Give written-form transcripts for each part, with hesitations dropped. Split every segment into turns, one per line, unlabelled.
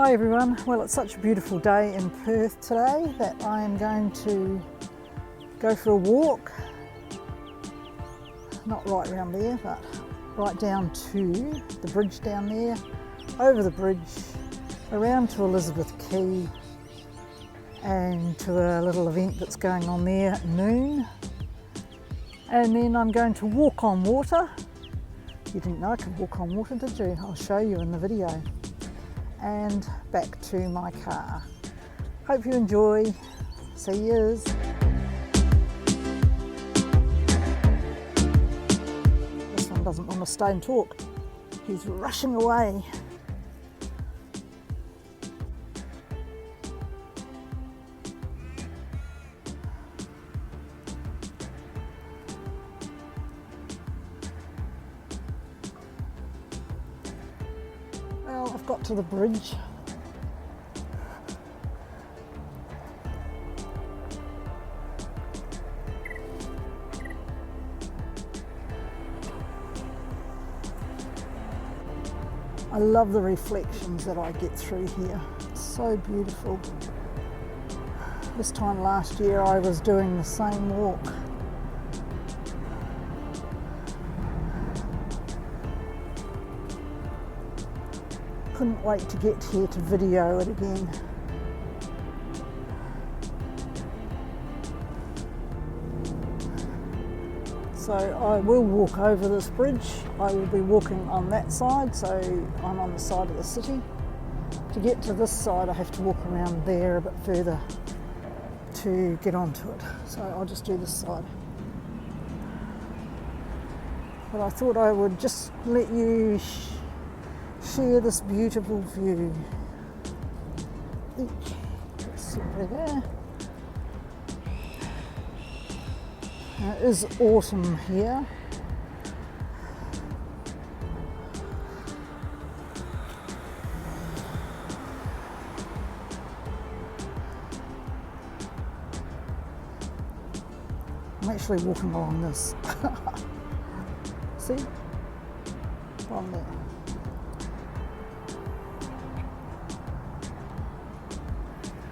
Hi everyone, well it's such a beautiful day in Perth today that I am going to go for a walk, not right around there but right down to the bridge down there, over the bridge, around to Elizabeth Quay and to a little event that's going on there at noon, and then I'm going to walk on water. You didn't know I could walk on water, did you? I'll show you in the video. And back to my car. Hope you enjoy. See yous. This one doesn't want to stay and talk. He's rushing away. Well, I've got to the bridge. I love the reflections that I get through here. It's so beautiful. This time last year I was doing the same walk. Couldn't wait to get here to video it again. So I will walk over this bridge. I will be walking on that side, so I'm on the side of the city. To get to this side I have to walk around there a bit further to get onto it. So I'll just do this side. But I thought I would just let you share this beautiful view. Let's sit right there. It is autumn here. I'm actually walking along this. See? Along there.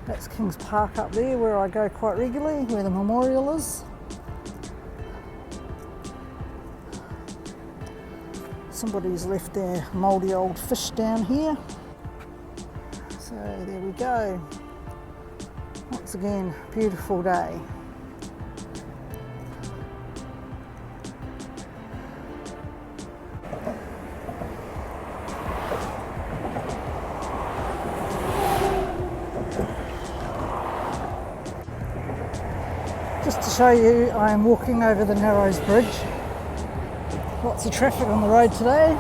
That's Kings Park up there where I go quite regularly, where the memorial is. Somebody's left their mouldy old fish down here. So there we go. Once again, beautiful day. Just to show you, I am walking over the Narrows Bridge. Lots of traffic on the road today.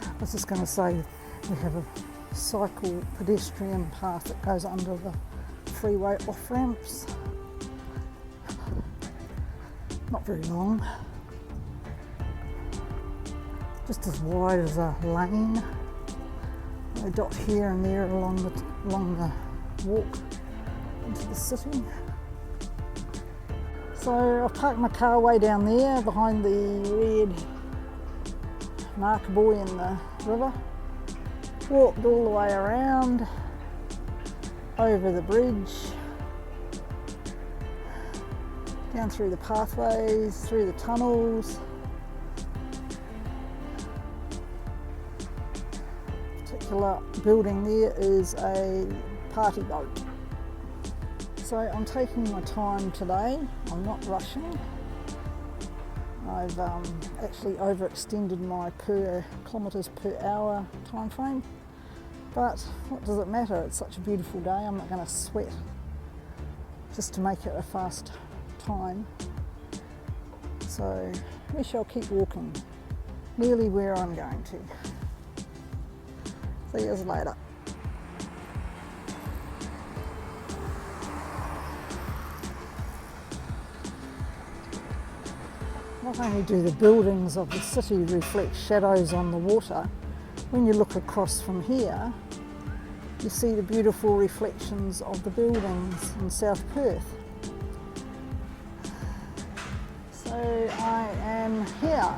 I was just going to say we have a cycle pedestrian path that goes under the freeway off-ramps. Not very long, just as wide as a lane. They dot here and there along the walk into the city. So I've parked my car way down there behind the red marker buoy in the river. Walked all the way around, over the bridge, down through the pathways, through the tunnels. Particular building there is a party boat. So I'm taking my time today, I'm not rushing. I've actually overextended my kilometres per hour time frame, but what does it matter? It's such a beautiful day, I'm not going to sweat just to make it a fast time. So we shall keep walking, nearly where I'm going to. See you later. Not only do the buildings of the city reflect shadows on the water, when you look across from here, you see the beautiful reflections of the buildings in South Perth. So I am here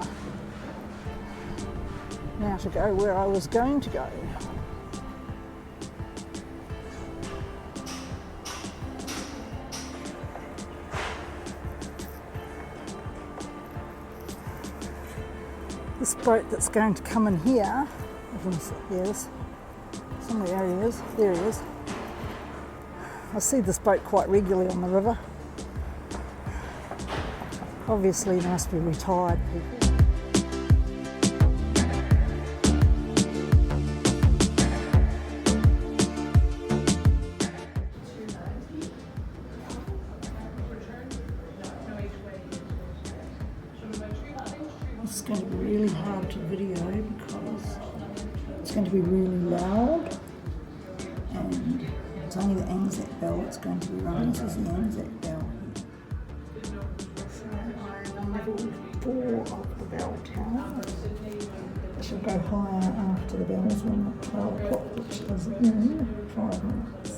now to go where I was going to go. This boat that's going to come in here, yes, somewhere he is, there he is. I see this boat quite regularly on the river. Obviously they must be retired people. It's going to be really hard to video because it's going to be really loud, and it's only the Anzac bell that's going to be rung. This is the Anzac bell here. So I am level 4 of the bell tower. I shall go higher after the bells ring at 12 o'clock, which is in 5 minutes.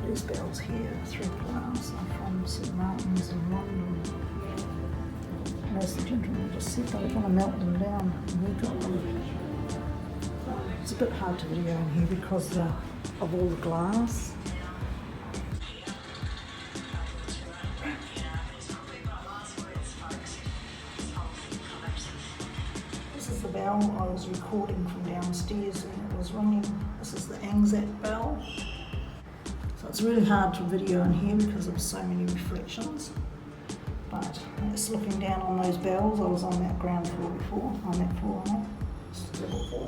These bells here, 3 glass, are from St Martin's in London. And as the gentleman just said, they were going to melt them down, and we got them. It's a bit hard to video in here because of all the glass. This is the bell I was recording from downstairs when it was ringing. This is the Anzac bell. So it's really hard to video in here because of so many reflections. But it's looking down on those bells. I was on that ground floor before, on that floor, this is level 4.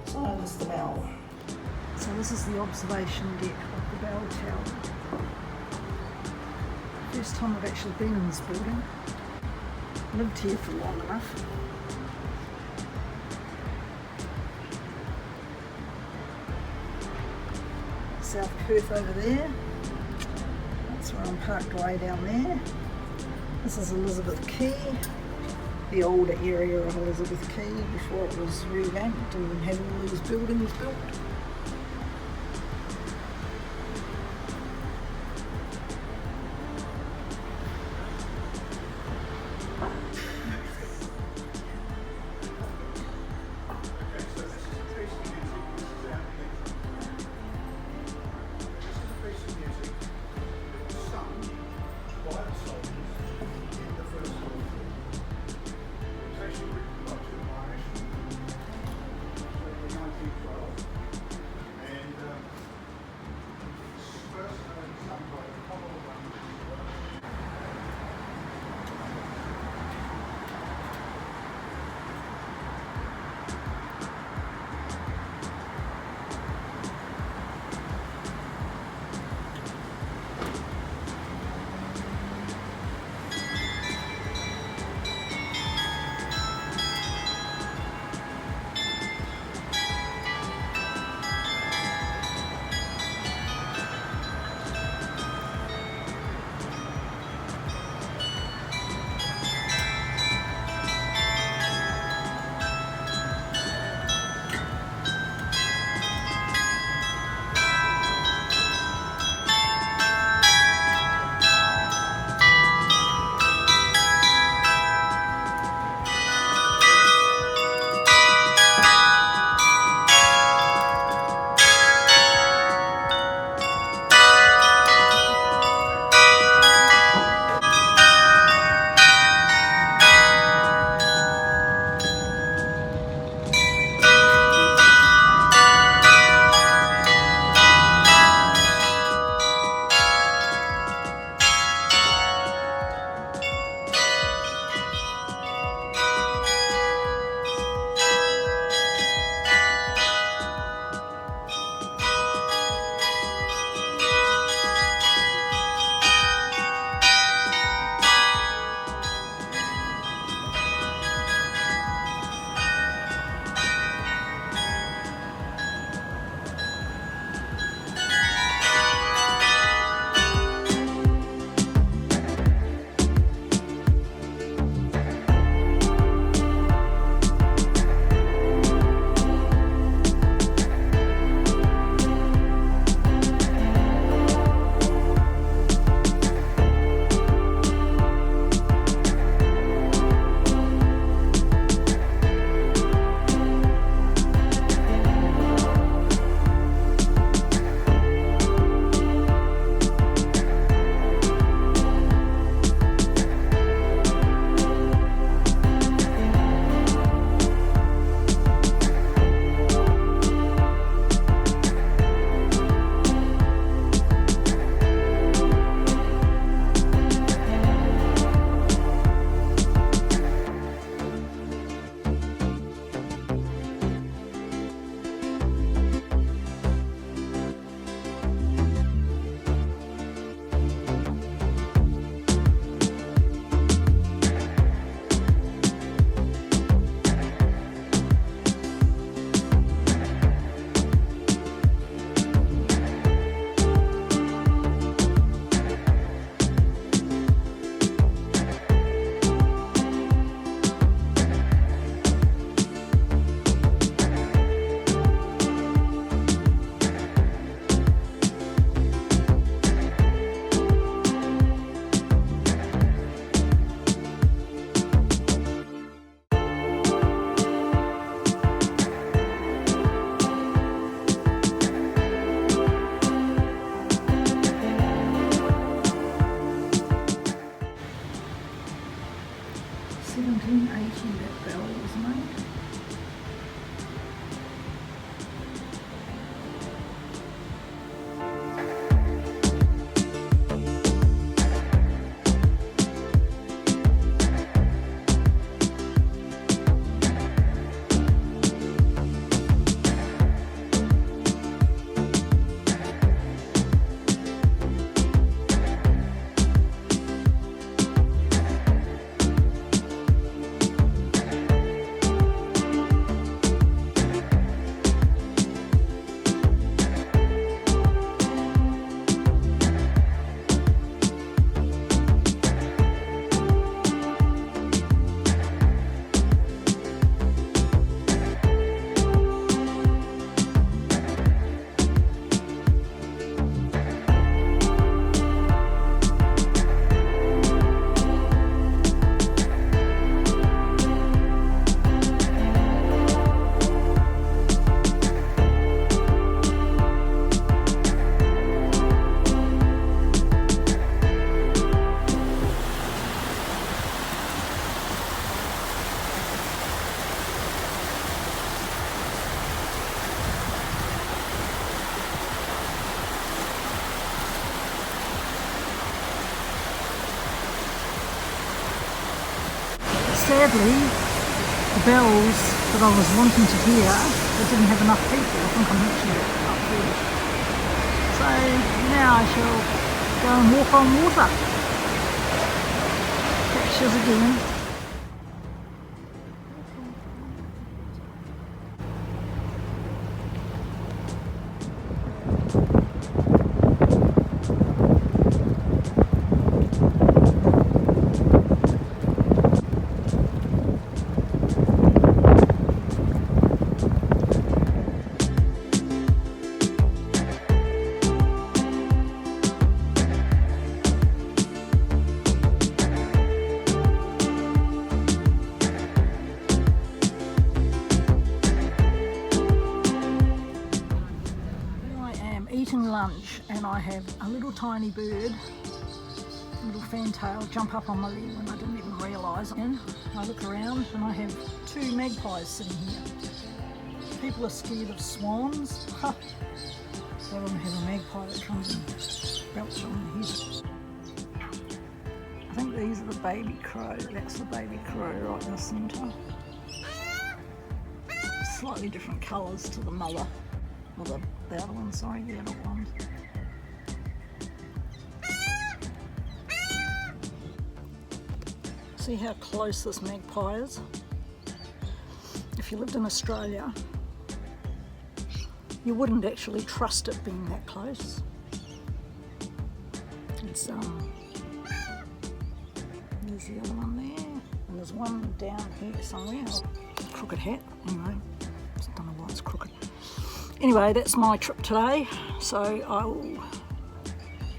So that's the bell. So this is the observation deck of the bell tower. First time I've actually been in this building. Lived here for long enough. South Perth over there. That's where I'm parked way down there. This is Elizabeth Quay, the older area of Elizabeth Quay before it was revamped and had all these buildings built. sadly, the bells that I was wanting to hear, they didn't have enough people. I think I'm actually up there. So now I shall go and walk on water. Catch us again. Eating lunch, and I have a little tiny bird, a little fantail, jump up on my leg when I didn't even realise. And I look around and I have 2 magpies sitting here. People are scared of swans. They want to have a magpie that comes and belts on the head. I think these are the baby crow. That's the baby crow right in the centre. Slightly different colours to the mother. Well, the other one, sorry, the adult ones. See how close this magpie is? If you lived in Australia, you wouldn't actually trust it being that close. It's there's the other one there, and there's one down here somewhere. Crooked hat, anyway. Just don't know why it's crooked. Anyway, that's my trip today, so I will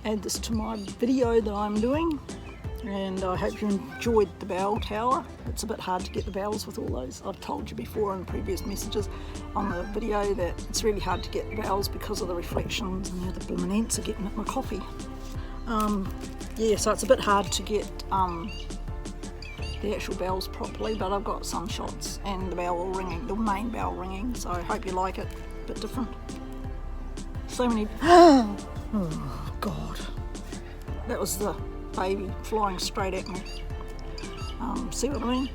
add this to my video that I'm doing, and I hope you enjoyed the bell tower. It's a bit hard to get the bells with all those. I've told you before in previous messages on the video that it's really hard to get the bells because of the reflections, and the blooming ants are getting at my coffee. Yeah, so it's a bit hard to get the actual bells properly, but I've got some shots and the bell ringing, the main bell ringing, so I hope you like it. Bit different. So many. Oh God, that was the baby flying straight at me. See what I mean?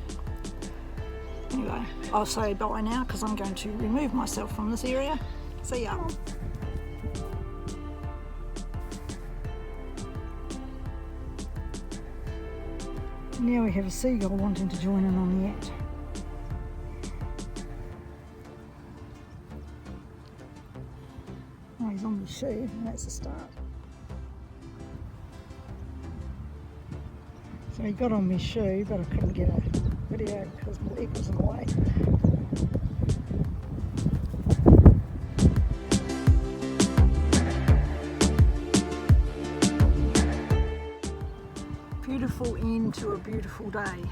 Anyway, I'll say bye now because I'm going to remove myself from this area. See ya. Now we have a seagull wanting to join in on the act. Oh, he's on the shoe, and that's a start. So he got on my shoe, but I couldn't get a video because my leg was in the way. Beautiful end to a beautiful day.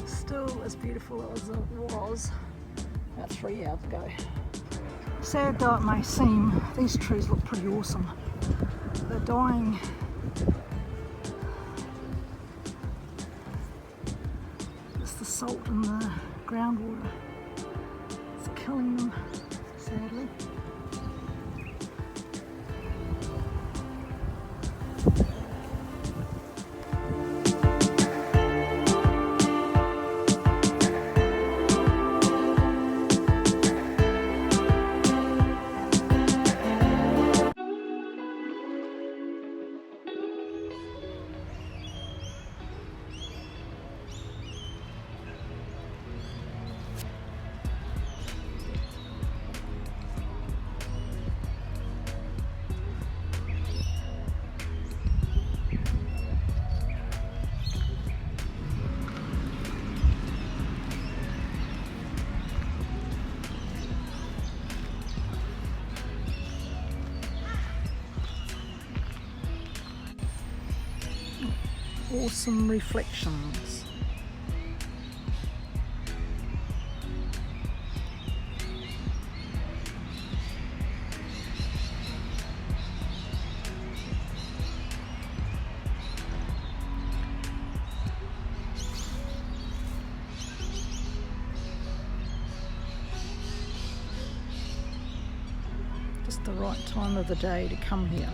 Still as beautiful as it was about 3 hours ago. Sad though it may seem, these trees look pretty awesome. They're dying. It's the salt in the groundwater. It's killing them, sadly. Awesome reflections. Just the right time of the day to come here.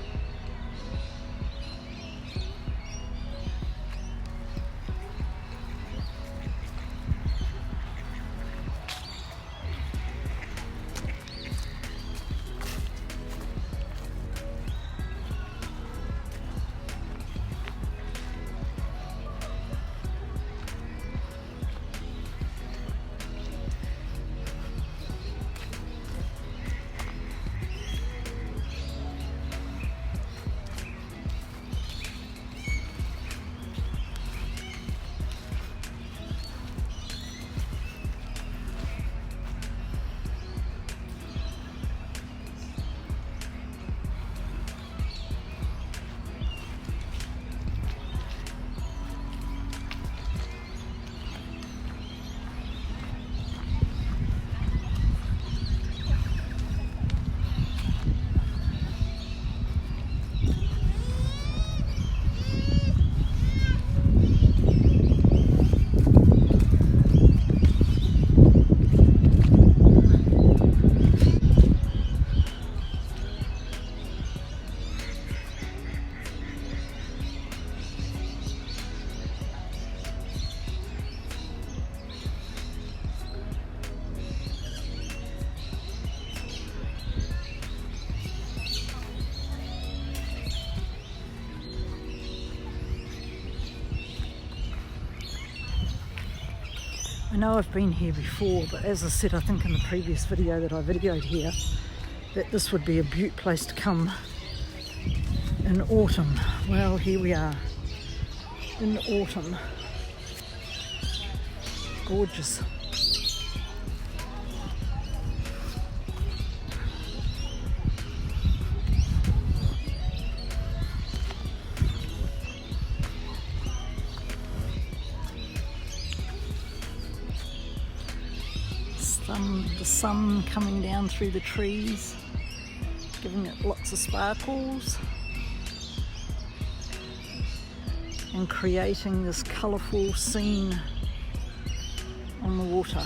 I know I've been here before, but as I said, I think in the previous video that I videoed here, that this would be a beaut place to come in autumn. Well, here we are in autumn. Gorgeous. The sun coming down through the trees, giving it lots of sparkles and creating this colourful scene on the water.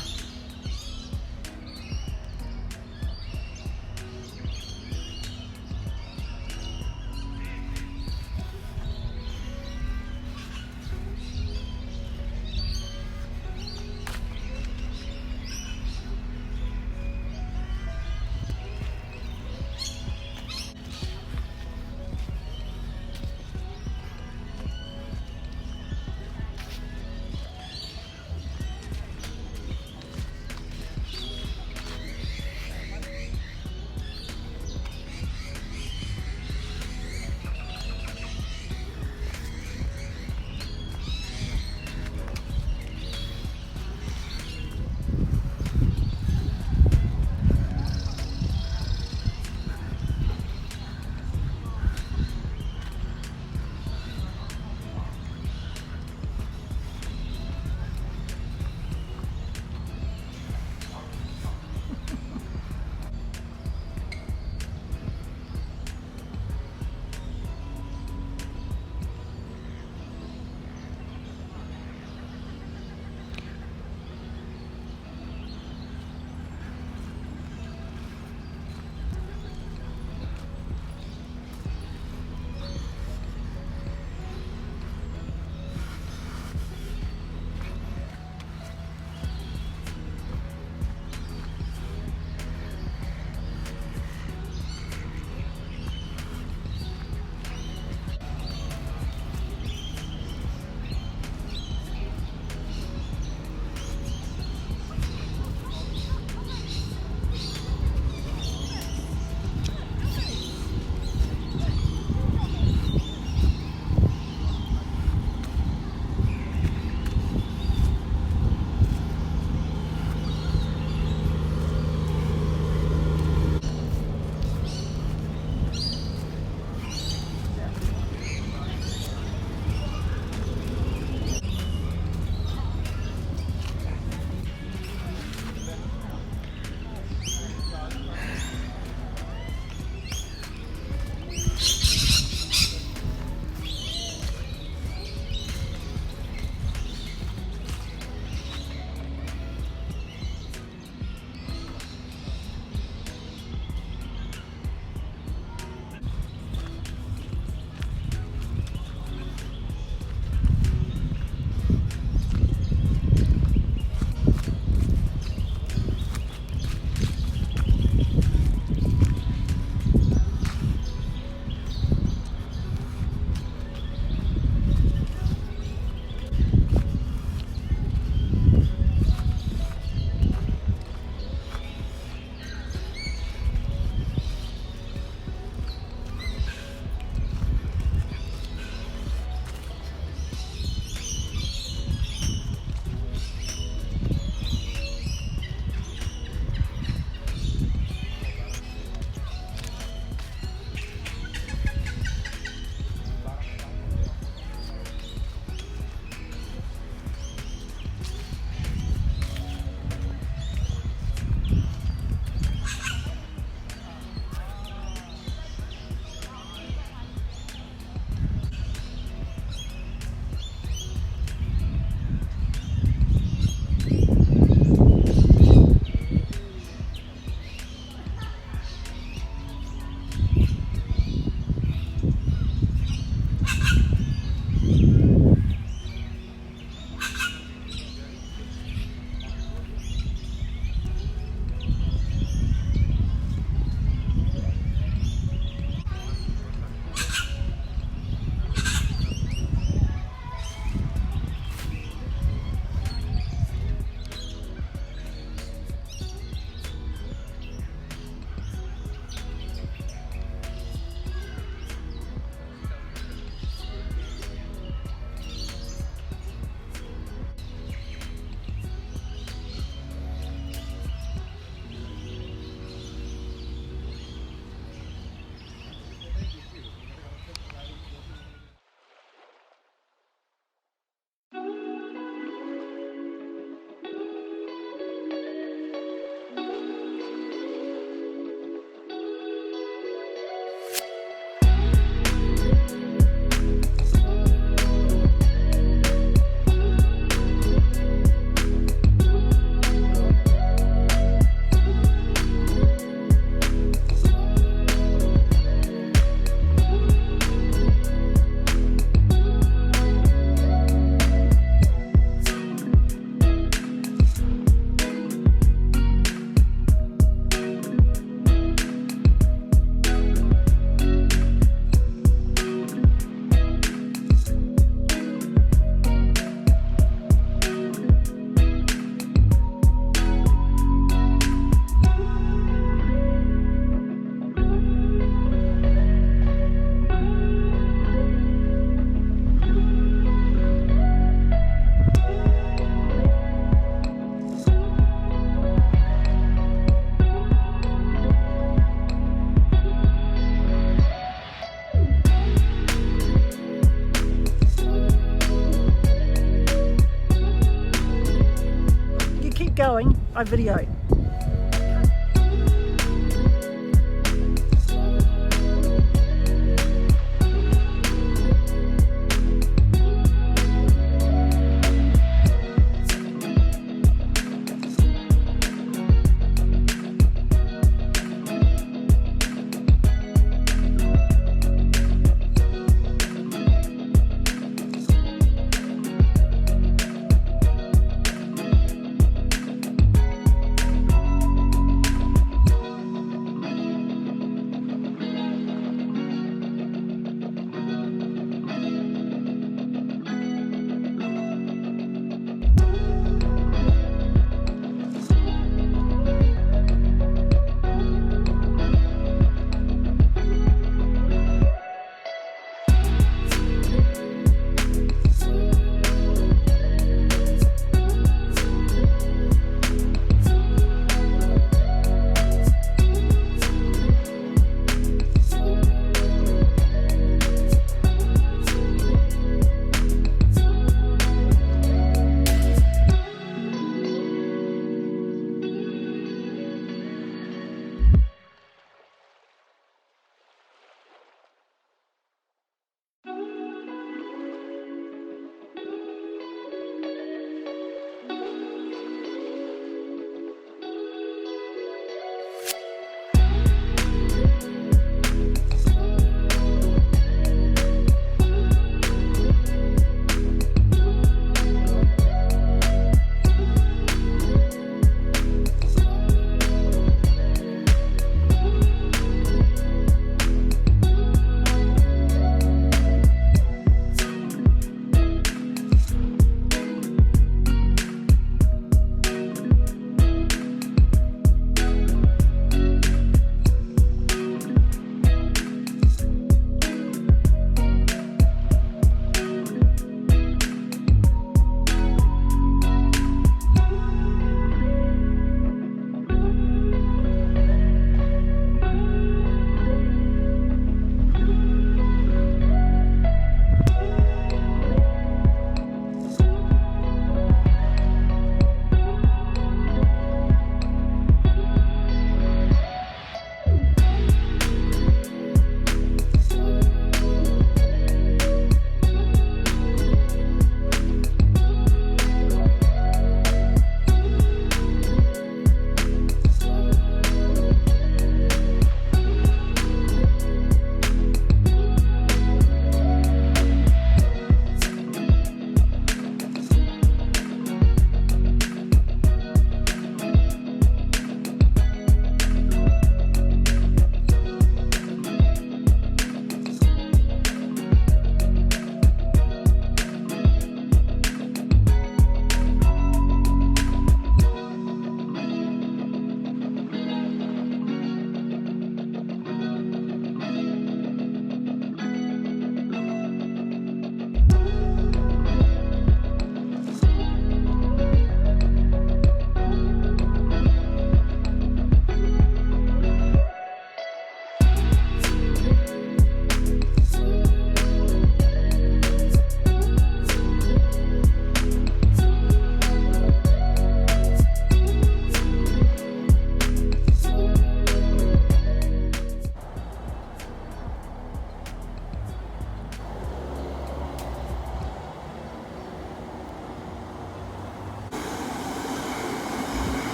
I video.